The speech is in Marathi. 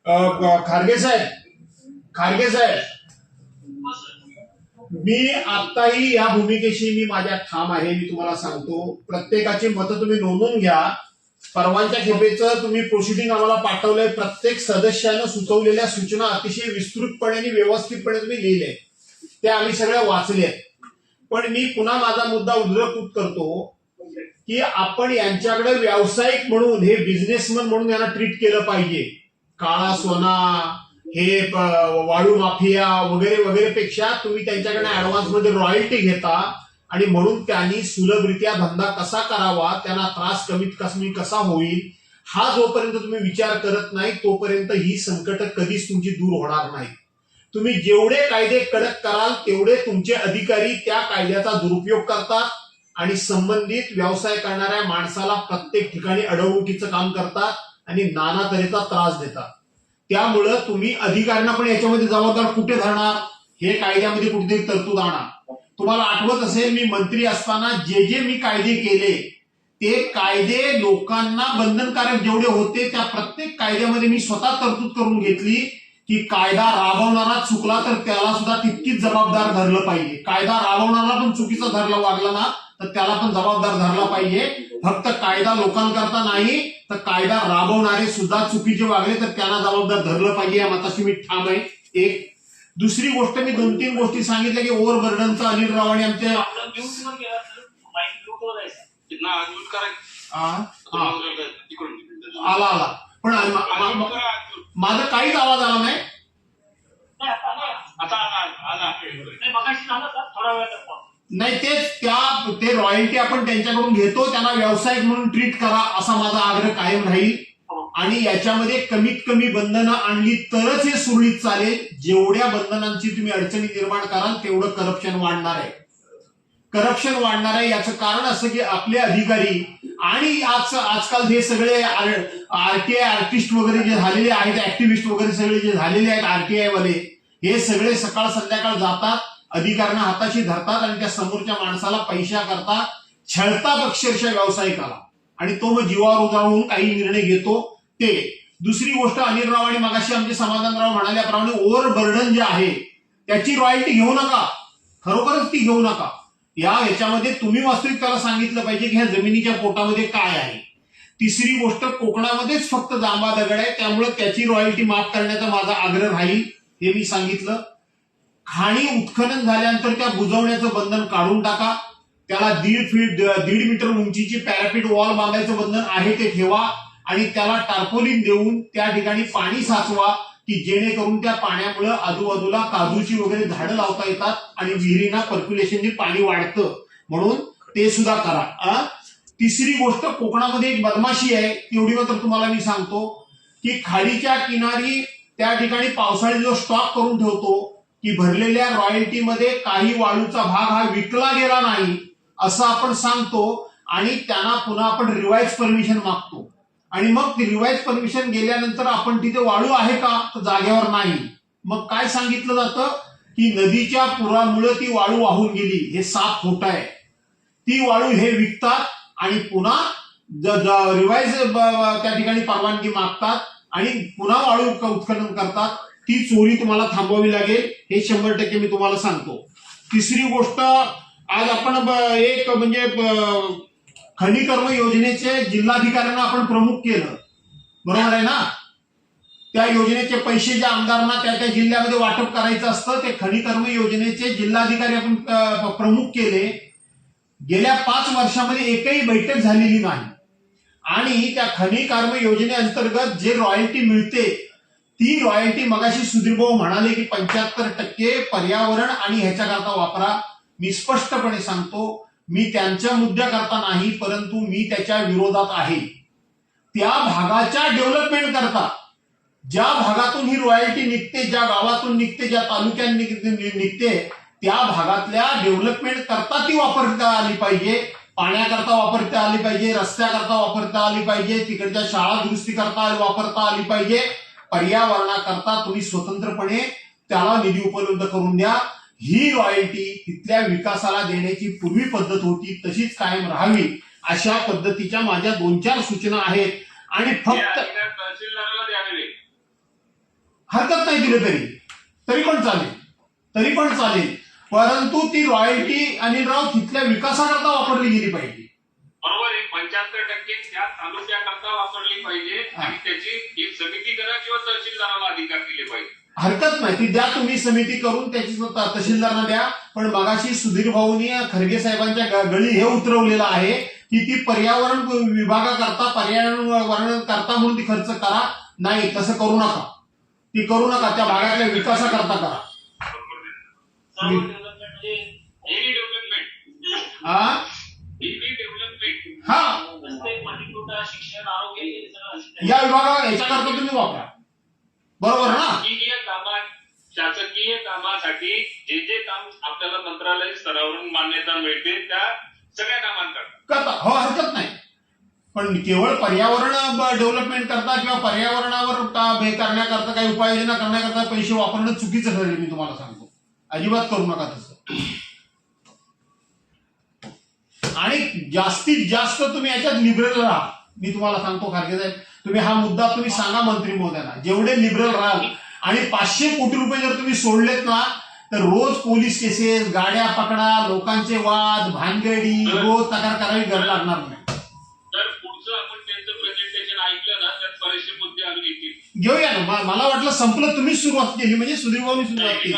खारगे साहेब, मी आताही या भूमिकेशी मी माझ्या ठाम आहे. मी तुम्हाला सांगतो, प्रत्येकाची मतं तुम्ही नोंदवून घ्या. परवांच्या खेपेचं तुम्ही प्रोसिडिंग आम्हाला पाठवलंय. प्रत्येक सदस्यानं सुचवलेल्या सूचना अतिशय विस्तृतपणे आणि व्यवस्थितपणे तुम्ही लिहिले, त्या आम्ही सगळ्या वाचल्या. पण मी पुन्हा माझा मुद्दा उद्धृत करतो की आपण यांच्याकडे व्यावसायिक म्हणून, हे बिझनेसमन म्हणून यांना ट्रीट केलं पाहिजे. काळा सोना, हे वाळू माफिया वगैरे वगैरे पेक्षा तुम्ही त्यांच्याकडे ऍडव्हान्स मध्ये रॉयल्टी घेता आणि म्हणून त्यांनी सुलभरित्या धंदा कसा करावा, त्यांना त्रास कमीत कमी कसा होईल, हा जोपर्यंत तुम्ही विचार करत नाही तोपर्यंत ही संकट कधीच तुमची दूर होणार नाही. तुम्ही जेवढे कायदे कडक कराल तेवढे तुमचे अधिकारी त्या कायद्याचा दुरुपयोग करतात आणि संबंधित व्यवसाय करणाऱ्या माणसाला प्रत्येक ठिकाणी अडवणुकीचं काम करतात आणि नाना तऱ्हेचा त्रास देतात. त्यामुळं तुम्ही अधिकाऱ्यांना पण याच्यामध्ये जबाबदार कुठे धरणार, हे कायद्यामध्ये कुठेतरी तरतूद आणा. तुम्हाला आठवत असेल, मी मंत्री असताना जे जे मी कायदे केले ते कायदे लोकांना बंधनकारक जेवढे होते त्या प्रत्येक कायद्यामध्ये मी स्वतः तरतूद करून घेतली की कायदा राबवणारा चुकला तर त्याला सुद्धा तितकीच जबाबदार धरलं पाहिजे. कायदा राबवणारा पण चुकीचा धरला वागला ना तर त्याला पण जबाबदार धरला पाहिजे. फक्त कायदा लोकांकरता नाही तर कायदा राबवणारे सुद्धा चुकीचे वागले तर त्यांना जबाबदार धरलं पाहिजे. या मताशी मी ठाम आहे. एक दुसरी गोष्ट, मी 2-3 गोष्टी सांगितल्या की ओव्हरबर्डनचा अनिल रावाणी आमच्या आला पण माझा काहीच आवाज आला नाही. नाही ते रॉयल्टी आपण त्यांच्याकडून घेतो, त्यांना व्यावसायिक म्हणून ट्रीट करा असा माझा आग्रह कायम राहील. आणि याच्यामध्ये कमीत कमी बंधनं आणली तरच हे सुरळीत चालेल. जेवढ्या बंधनांची तुम्ही अडचणी निर्माण कराल तेवढं करप्शन वाढणार आहे. याचं कारण असं की आपले अधिकारी आणि आजकाल हे सगळे आरटीआय आर्टिस्ट वगैरे जे झालेले आहेत, ऍक्टिव्हिस्ट वगैरे सगळे जे झालेले आहेत आरटीआय वाले, हे सगळे सकाळ संध्याकाळ जातात, अधिकाऱ्यांना हाताशी धरतात आणि त्या समोरच्या माणसाला पैशा करता छळतात अक्षरशः व्यावसायिकाला, आणि तो मग जीवावर उतरवून काही निर्णय घेतो. ते दुसरी गोष्ट, अनिल राव आणि मगाशी आमचे समाधानराव म्हणाल्याप्रमाणे ओव्हरबर्डन जे आहे त्याची रॉयल्टी घेऊ नका, खरोखरच ती घेऊ नका. याच्यामध्ये तुम्ही वास्तविक त्याला सांगितलं पाहिजे की ह्या जमिनीच्या पोटामध्ये काय आहे. तिसरी गोष्ट, कोकणामध्येच फक्त जांभा दगड आहे त्यामुळे त्याची रॉयल्टी माफ करण्याचा माझा आग्रह राहील, हे मी सांगितलं. खाणी उत्खनन झाल्यानंतर त्या बुजवण्याचं बंधन काढून टाका. त्याला 1.5 मीटर उंचीची पॅरापिट वॉल बांधायचं बंधन आहे ते ठेवा आणि त्याला टार्पोलिन देऊन त्या ठिकाणी पाणी साचवा की जेणेकरून त्या पाण्यामुळे आजूबाजूला काजूची वगैरे झाडं लावता येतात आणि विहिरींना पर्क्युलेशनने पाणी वाढतं, म्हणून ते सुद्धा करा. तिसरी गोष्ट, कोकणामध्ये एक बदमाशी आहे, तेवढी मात्र तुम्हाला मी सांगतो की खाडीच्या किनारी त्या ठिकाणी पावसाळी जो स्टॉक करून ठेवतो की भरलेल्या रॉयल्टीमध्ये काही वाळूचा भाग हा विकला गेला नाही असं आपण सांगतो आणि त्यांना पुन्हा आपण रिवाइज परमिशन मागतो आणि मग ती रिवाइज परमिशन गेल्यानंतर आपण तिथे वाळू आहे का तर जागेवर नाही. मग काय सांगितलं जातं की नदीच्या पुरामुळे ती वाळू वाहून गेली, हे 7 खोटं आहे. ती वाळू हे विकतात आणि पुन्हा रिवाइज त्या ठिकाणी परवानगी मागतात आणि पुन्हा वाळू उत्खनन करतात. ती चोरी तुम्हाला थांबवावी लागेल, हे 100% मी तुम्हाला सांगतो. तिसरी गोष्ट, आज आपण एक म्हणजे खनिकर्म योजनेचे जिल्हाधिकाऱ्यांना आपण प्रमुख केलं, बरोबर आहे ना. त्या योजनेचे पैसे ज्या आमदारांना त्या त्या जिल्ह्यामध्ये वाटप करायचं असतं ते खनिकर्म योजनेचे जिल्हाधिकारी आपण प्रमुख केले. गेल्या 5 वर्षामध्ये एकही बैठक झालेली नाही आणि त्या खनिकर्म योजनेअंतर्गत जे रॉयल्टी मिळते ती रॉयल्टी, मगाशी सुधीरभाऊ म्हणाले की 75% पर्यावरण आणि ह्याच्याकरता वापरा. मी स्पष्टपणे सांगतो, मी त्यांच्या मुद्द्याकरता नाही परंतु मी त्याच्या विरोधात आहे. त्या भागाच्या डेव्हलपमेंट करता, ज्या भागातून ही रॉयल्टी निघते, ज्या गावातून निघते, ज्या तालुक्यात निघते त्या भागातल्या डेव्हलपमेंट करता ती वापरता आली पाहिजे. पाण्याकरता वापरता आली पाहिजे, रस्त्याकरता वापरता आली पाहिजे, तिकडच्या शाळा दुरुस्ती करता वापरता आली पाहिजे. पर्यावरणाकरता तुम्ही स्वतंत्रपणे त्याला निधी उपलब्ध करून द्या. ही रॉयल्टी तिथल्या विकासाला देण्याची पूर्वी पद्धत होती तशीच कायम राहावी, अशा पद्धतीच्या माझ्या 2-4 सूचना आहेत. आणि फक्त हरकत नाही दिले तरी पण चालेल, परंतु ती रॉयल्टी अनिलराव तिथल्या विकासाकरता वापरली गेली पाहिजे. बरोबर आहे. 75% त्या तालुक्याकरता वापरली पाहिजे आणि त्याची एक समिती करा किंवा तहसीलदाराला अधिकार दिले पाहिजे. हरकत नाही, ती द्या तुम्ही समिती करून त्याची तहसीलदारांना द्या. पण मगाशी सुधीर भाऊनी खरगे साहेबांच्या गळी हे उतरवलेलं आहे की ती पर्यावरण विभागाकरता पर्यावरण करता म्हणून ती खर्च करा. नाही, तसं करू नका, त्या भागातल्या विकासाकरता करा. शिक्षण, आरोग्य या विभागाला याच्याकरता तुम्ही वापरा. बरोबर ना? शासकीय कामासाठी जे काम आपल्याला मंत्रालय स्तरावरून मान्यता मिळते त्या सगळ्या कामांकरता हो, हरकत नाही. पण केवळ पर्यावरण डेव्हलपमेंट करता किंवा पर्यावरणावर हे करण्याकरता काही उपाययोजना करण्याकरता पैसे वापरणं चुकीचं ठरेल. मी तुम्हाला सांगतो, अजिबात करू नका तसं. आणि जास्तीत जास्त तुम्ही याच्यात लिबरल राहा. मी तुम्हाला सांगतो खारगे साहेब, तुम्ही हा मुद्दा तुम्ही सांगा मंत्री महोदयांना. जेवढे लिबरल राहाल आणि 500 कोटी रुपये जर तुम्ही सोडलेत ना, तर रोज पोलीस केसेस, गाड्या पकडा, लोकांचे वाद, भानगडी, रोज तक्रार करावी गरज लागणार नाही. तर पुढचं आपण त्यांचं प्रेझेंटेशन ऐकलं ना, त्यात बरेचसे मुद्दे अजून येतील. घेऊया ना. मला वाटलं संपलं, तुम्हीच सुरुवात केली, म्हणजे सुधीर भाऊनी सुरुवात केली.